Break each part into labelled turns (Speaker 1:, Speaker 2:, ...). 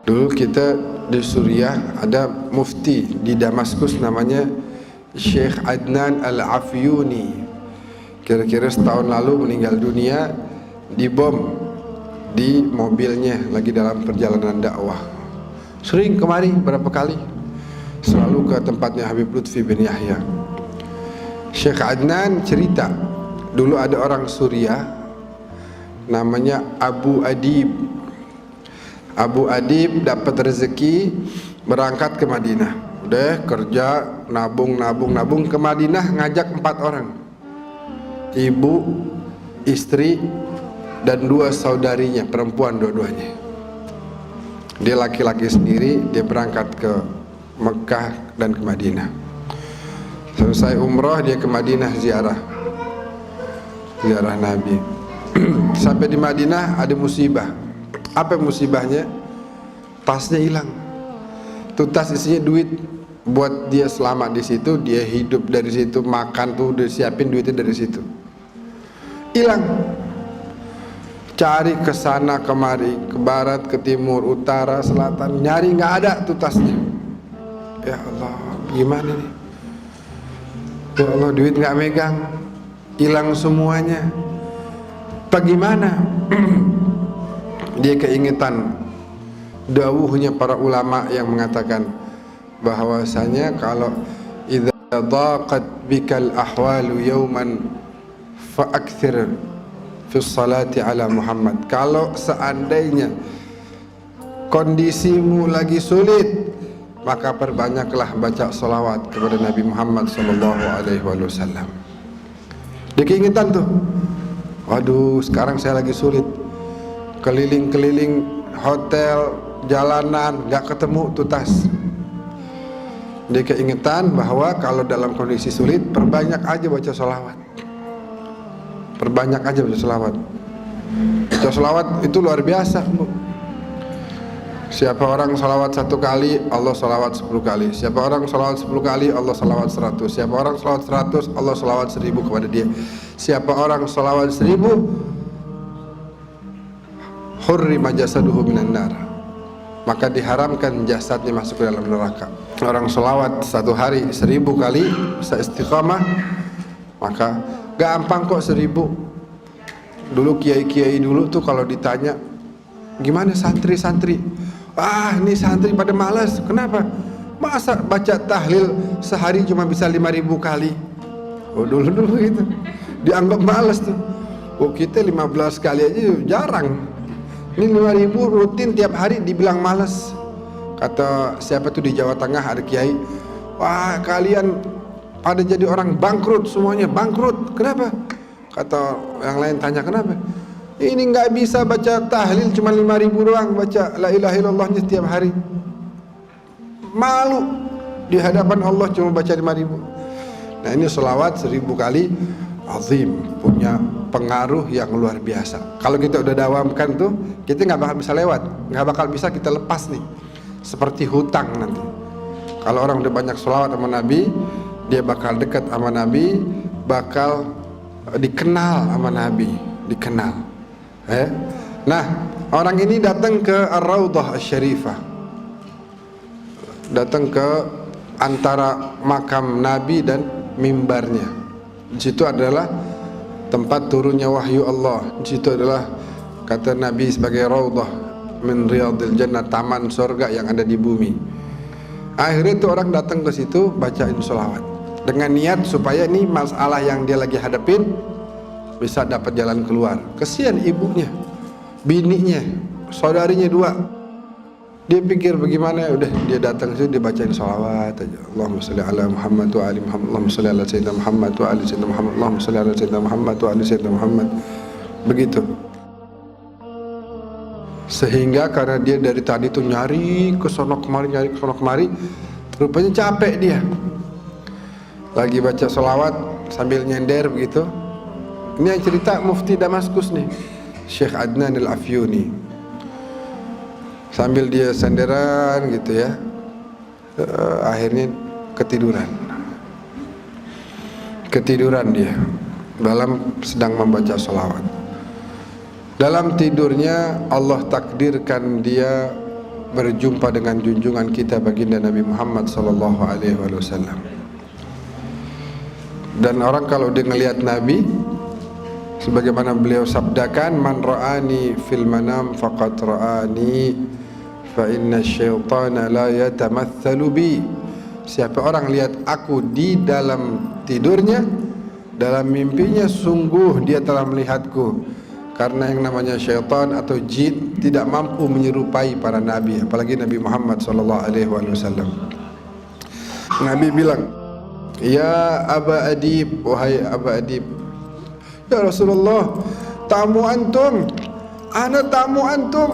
Speaker 1: Dulu kita di Suriah ada mufti di Damaskus namanya Syekh Adnan Al-Afyuni. Kira-kira setahun lalu meninggal dunia, dibom di mobilnya lagi dalam perjalanan dakwah. Sering kemari berapa kali, selalu ke tempatnya Habib Lutfi bin Yahya. Syekh Adnan cerita, dulu ada orang Suriah namanya Abu Adib. Abu Adib dapat rezeki berangkat ke Madinah. Udah kerja, nabung ke Madinah, ngajak 4 orang. Ibu, istri, dan 2 saudarinya, perempuan dua-duanya. Dia laki-laki sendiri, dia berangkat ke Mekah dan ke Madinah. Selesai umrah, dia ke Madinah ziarah Nabi. Sampai di Madinah ada musibah. Apa musibahnya? Tasnya hilang. Tuh tas isinya duit. Buat dia selama di situ, dia hidup dari situ, makan tuh disiapin duitnya dari situ. Hilang. Cari ke sana kemari, ke barat, ke timur, utara, selatan, nyari nggak ada tuh tasnya. Ya Allah, gimana nih? Ya Allah, duit nggak megang, hilang semuanya. Bagaimana? Dia keingetan dawuhnya para ulama yang mengatakan bahwasanya kalau idza daqat bikal ahwalu yawman fa'akthir fi salati ala Muhammad. Kalau seandainya kondisimu lagi sulit, maka perbanyaklah baca salawat kepada Nabi Muhammad sallallahu alaihi wasallam. Dia keingetan tuh, waduh sekarang saya lagi sulit, keliling-keliling hotel, jalanan, gak ketemu tuh tas. Dia keingetan bahwa kalau dalam kondisi sulit, perbanyak aja baca sholawat. Perbanyak aja baca sholawat. Baca sholawat itu luar biasa, Bu. Siapa orang sholawat 1 kali, Allah sholawat 10 kali. Siapa orang sholawat 10 kali, Allah sholawat 100. Siapa orang sholawat 100, Allah sholawat 1000 kepada dia. Siapa orang sholawat 1000, hurrima jasaduhu minan nar, maka diharamkan jasadnya masuk ke dalam neraka. Orang sholawat 1 hari 1000 kali bisa istiqamah, maka gampang kok 1000. Dulu kiai-kiai dulu tuh kalau ditanya gimana santri-santri, ini santri pada malas. Kenapa? Masa baca tahlil sehari cuma bisa 5000 kali. Oh dulu gitu dianggap malas tuh. Oh kita 15 kali aja jarang. Ini 5000 rutin tiap hari dibilang malas. Kata siapa tuh di Jawa Tengah ada kiai, wah kalian pada jadi orang bangkrut semuanya, bangkrut. Kenapa? Kata yang lain tanya kenapa? Ini nggak bisa baca tahlil cuma 5000 doang, baca la ilaha illallahnya setiap hari. Malu di hadapan Allah cuma baca 5000. Nah ini sholawat 1000 kali azim, punya pengaruh yang luar biasa. Kalau kita udah dawamkan tuh, kita nggak bakal bisa lewat, nggak bakal bisa kita lepas nih. Seperti hutang nanti. Kalau orang udah banyak sholawat sama Nabi, dia bakal dekat sama Nabi, bakal dikenal sama Nabi, dikenal. Nah, orang ini datang ke Ar-Raudhah Asy-Syarifah, datang ke antara makam Nabi dan mimbarnya. Di situ adalah tempat turunnya wahyu Allah. Di situ adalah kata Nabi sebagai raudhah min riyadil jannah, taman surga yang ada di bumi. Akhirnya itu orang datang ke situ bacain sholawat dengan niat supaya ini masalah yang dia lagi hadapin bisa dapat jalan keluar. Kesian ibunya, bininya, saudarinya 2. Dia pikir bagaimana, udah dia datang situ dia bacain sholawat aja. Allahumma sholli ala Muhammad wa ali Muhammad. Allahumma sholli ala sayyidina Muhammad wa ali sayyidina Muhammad. Allahumma sholli ala sayyidina Muhammad wa ali sayyidina Muhammad. Begitu. Sehingga karena dia dari tadi tuh nyari ke sono kemari, nyari ke sono kemari, rupanya capek dia. Lagi baca sholawat sambil nyender begitu. Ini yang cerita mufti Damaskus nih, Syekh Adnan Al-Afyuni. Sambil dia senderan gitu ya, akhirnya ketiduran dia dalam sedang membaca sholawat. Dalam tidurnya Allah takdirkan dia berjumpa dengan junjungan kita baginda Nabi Muhammad sallallahu alaihi wasallam. Dan orang kalau dia ngelihat Nabi, sebagaimana beliau sabdakan, man ra'ani fil manam faqad ra'ani fa inna syaitana la yatamatsalu bi. Siapa orang lihat aku di dalam tidurnya, dalam mimpinya, sungguh dia telah melihatku. Karena yang namanya syaitan atau jin tidak mampu menyerupai para nabi, apalagi Nabi Muhammad sallallahu alaihi wasallam. Nabi bilang, "Ya Aba Adib, wahai Aba Adib, ya Rasulullah, tamu antum, ana tamu antum,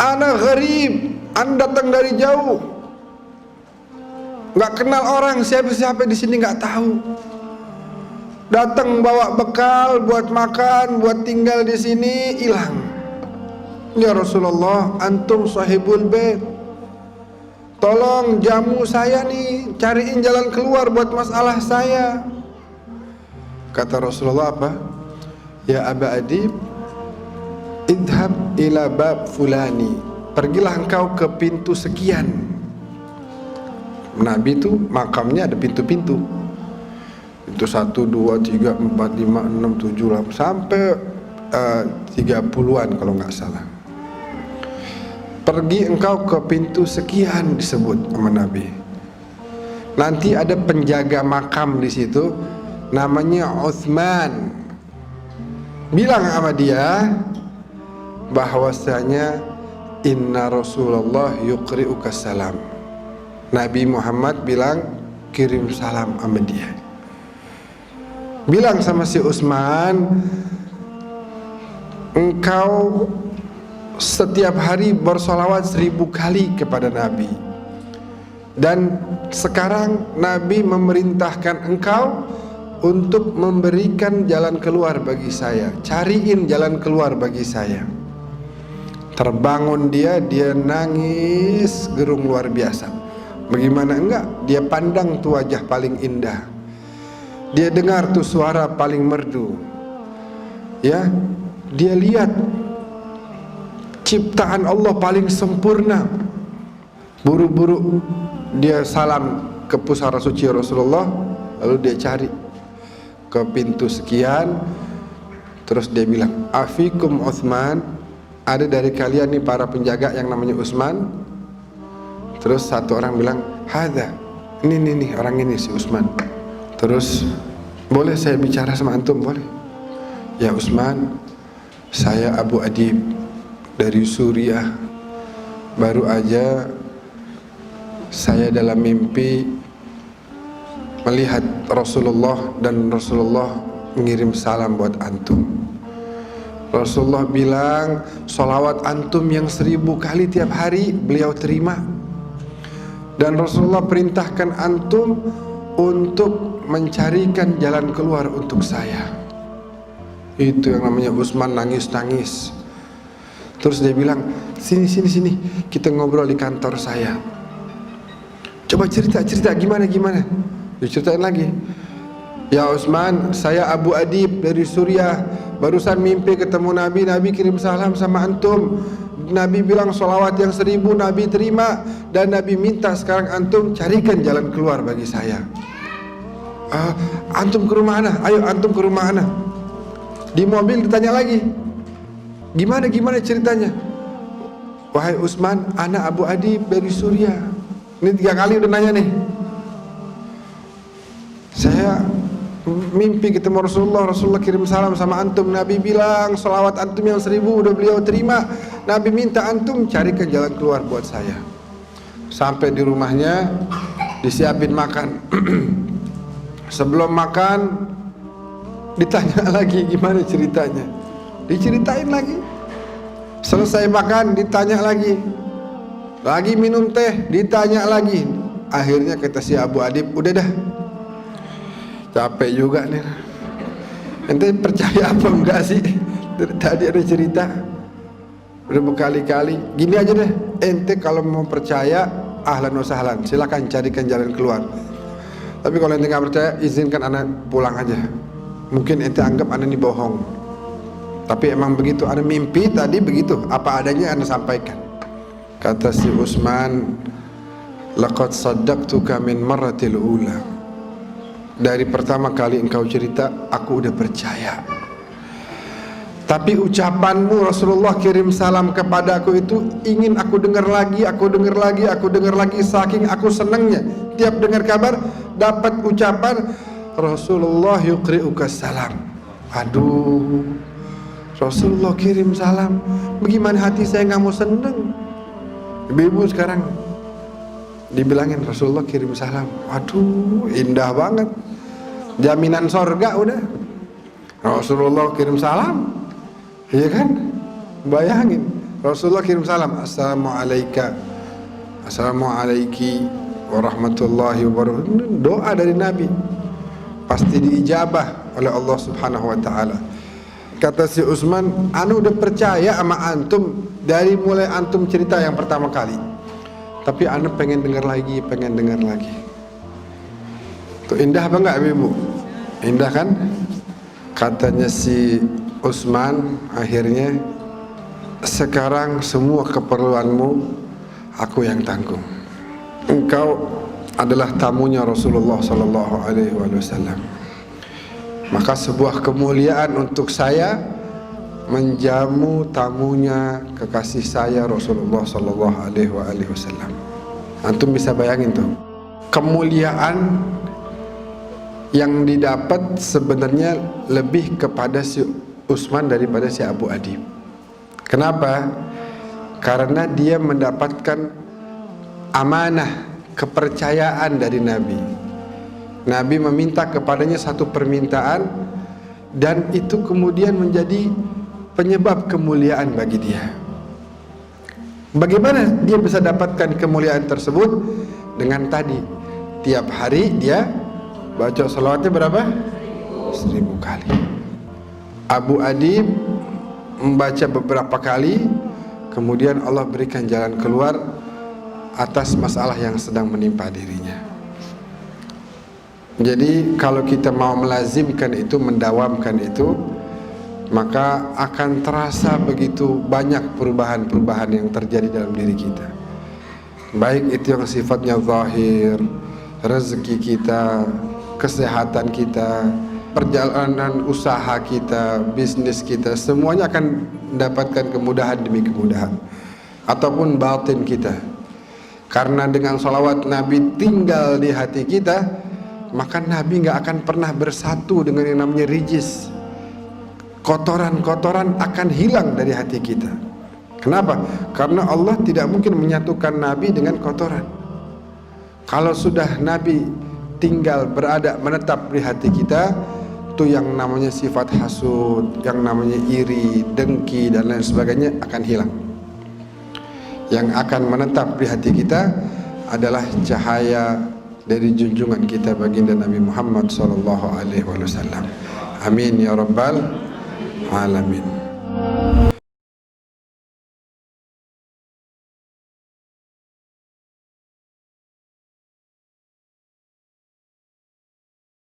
Speaker 1: ana gharib, anda datang dari jauh, nggak kenal orang, siapa-siapa di sini nggak tahu. Datang bawa bekal buat makan, buat tinggal di sini, hilang. Ya Rasulullah, antum sahibul bait, tolong jamu saya nih, cariin jalan keluar buat masalah saya." Kata Rasulullah apa? "Ya Aba Adib, idhab ila bab fulani." Pergilah engkau ke pintu sekian. Nabi itu makamnya ada pintu-pintu. Itu 1, 2, 3, 4, 5, 6, 7, 8 sampai 30-an kalau nggak salah. Pergi engkau ke pintu sekian disebut sama Nabi. Nanti ada penjaga makam di situ, namanya Utsman. Bilang sama dia bahwasanya inna Rasulullah yuqri'uka salam. Nabi Muhammad bilang kirim salam sama dia. Bilang sama si Utsman, engkau setiap hari bersolawat 1000 kali kepada Nabi. Dan sekarang Nabi memerintahkan engkau untuk memberikan jalan keluar bagi saya. Cariin jalan keluar bagi saya. Terbangun dia nangis gerung luar biasa. Bagaimana enggak? Dia pandang tuh wajah paling indah. Dia dengar tuh suara paling merdu. Ya, dia lihat ciptaan Allah paling sempurna. Buru-buru dia salam ke pusara suci Rasulullah, lalu dia cari ke pintu sekian, terus dia bilang, "Afikum Utsman, ada dari kalian nih para penjaga yang namanya Utsman?" Terus satu orang bilang, "Hadza, ini orang ini si Utsman." Terus, "Boleh saya bicara sama antum?" "Boleh." "Ya Utsman, saya Abu Adib dari Suriah. Baru aja saya dalam mimpi melihat Rasulullah dan Rasulullah mengirim salam buat antum. Rasulullah bilang sholawat antum yang 1000 kali tiap hari beliau terima. Dan Rasulullah perintahkan antum untuk mencarikan jalan keluar untuk saya." Itu yang namanya Utsman nangis-nangis. Terus dia bilang, sini, kita ngobrol di kantor saya. Coba cerita gimana? Diceritain lagi. "Ya Utsman, saya Abu Adib dari Suriah. Barusan mimpi ketemu Nabi kirim salam sama antum. Nabi bilang sholawat yang 1000 Nabi terima. Dan Nabi minta sekarang antum carikan jalan keluar bagi saya." "Antum ke rumah ana? Ayo antum ke rumah ana." Di mobil ditanya lagi, Gimana ceritanya?" "Wahai Utsman, ana Abu Adib dari Suriah." Ini 3 kali udah nanya nih. "Saya mimpi ketemu Rasulullah kirim salam sama antum. Nabi bilang sholawat antum yang 1000 udah beliau terima. Nabi minta antum carikan jalan keluar buat saya." Sampai di rumahnya disiapin makan. Sebelum makan ditanya lagi gimana ceritanya. Diceritain lagi. Selesai makan ditanya lagi. Lagi minum teh ditanya lagi. Akhirnya kata si Abu Adib, "Udah dah, capek juga nih. Ente percaya apa enggak sih? Dari tadi ada cerita udah berkali-kali. Gini aja deh, ente kalau mau percaya ahlan wa sahlan, silakan carikan jalan keluar. Tapi kalau ente nggak percaya, izinkan anak pulang aja. Mungkin ente anggap anak ini bohong." Tapi emang begitu, ana mimpi tadi begitu, apa adanya ana sampaikan. Kata si Utsman, laqad saddaqtuka min marratil ula. Dari pertama kali engkau cerita, aku udah percaya. Tapi ucapanmu Rasulullah kirim salam kepadaku itu ingin aku dengar lagi, aku dengar lagi, aku dengar lagi, saking aku senangnya. Tiap dengar kabar dapat ucapan Rasulullah yuqri'uka salam. Aduh, Rasulullah kirim salam, bagaimana hati saya nggak mau seneng. Ibu-ibu sekarang dibilangin Rasulullah kirim salam, waduh indah banget, jaminan sorga udah. Rasulullah kirim salam, iya kan? Bayangin Rasulullah kirim salam, assalamualaikum, assalamualaikum warahmatullahi wabarakatuh. Doa dari Nabi pasti diijabah oleh Allah Subhanahu wa taala. Kata si Utsman, anu udah percaya sama antum dari mulai antum cerita yang pertama kali. Tapi anu pengen dengar lagi, pengen dengar lagi. Tuh indah apa enggak Ibu? Indah kan? Katanya si Utsman akhirnya, sekarang semua keperluanmu aku yang tanggung. Engkau adalah tamunya Rasulullah sallallahu alaihi wasallam. Maka sebuah kemuliaan untuk saya menjamu tamunya kekasih saya Rasulullah sallallahu alaihi wasallam. Antum bisa bayangin tuh, kemuliaan yang didapat sebenarnya lebih kepada si Utsman daripada si Abu Adib. Kenapa? Karena dia mendapatkan amanah, kepercayaan dari Nabi. Nabi meminta kepadanya satu permintaan, dan itu kemudian menjadi penyebab kemuliaan bagi dia. Bagaimana dia bisa dapatkan kemuliaan tersebut? Dengan tadi, tiap hari dia baca salawatnya berapa? 1000 kali. Abu Adib membaca beberapa kali, kemudian Allah berikan jalan keluar atas masalah yang sedang menimpa dirinya. Jadi kalau kita mau melazimkan itu, mendawamkan itu, maka akan terasa begitu banyak perubahan-perubahan yang terjadi dalam diri kita. Baik itu yang sifatnya zahir, rezeki kita, kesehatan kita, perjalanan usaha kita, bisnis kita, semuanya akan mendapatkan kemudahan demi kemudahan. Ataupun batin kita, karena dengan salawat Nabi tinggal di hati kita, maka Nabi nggak akan pernah bersatu dengan yang namanya rijis. Kotoran-kotoran akan hilang dari hati kita. Kenapa? Karena Allah tidak mungkin menyatukan Nabi dengan kotoran. Kalau sudah Nabi tinggal berada, menetap di hati kita, itu yang namanya sifat hasud, yang namanya iri, dengki, dan lain sebagainya akan hilang. Yang akan menetap di hati kita adalah cahaya dari junjungan kita baginda Nabi Muhammad sallallahu alaihi wasallam. Amin ya rabbal alamin.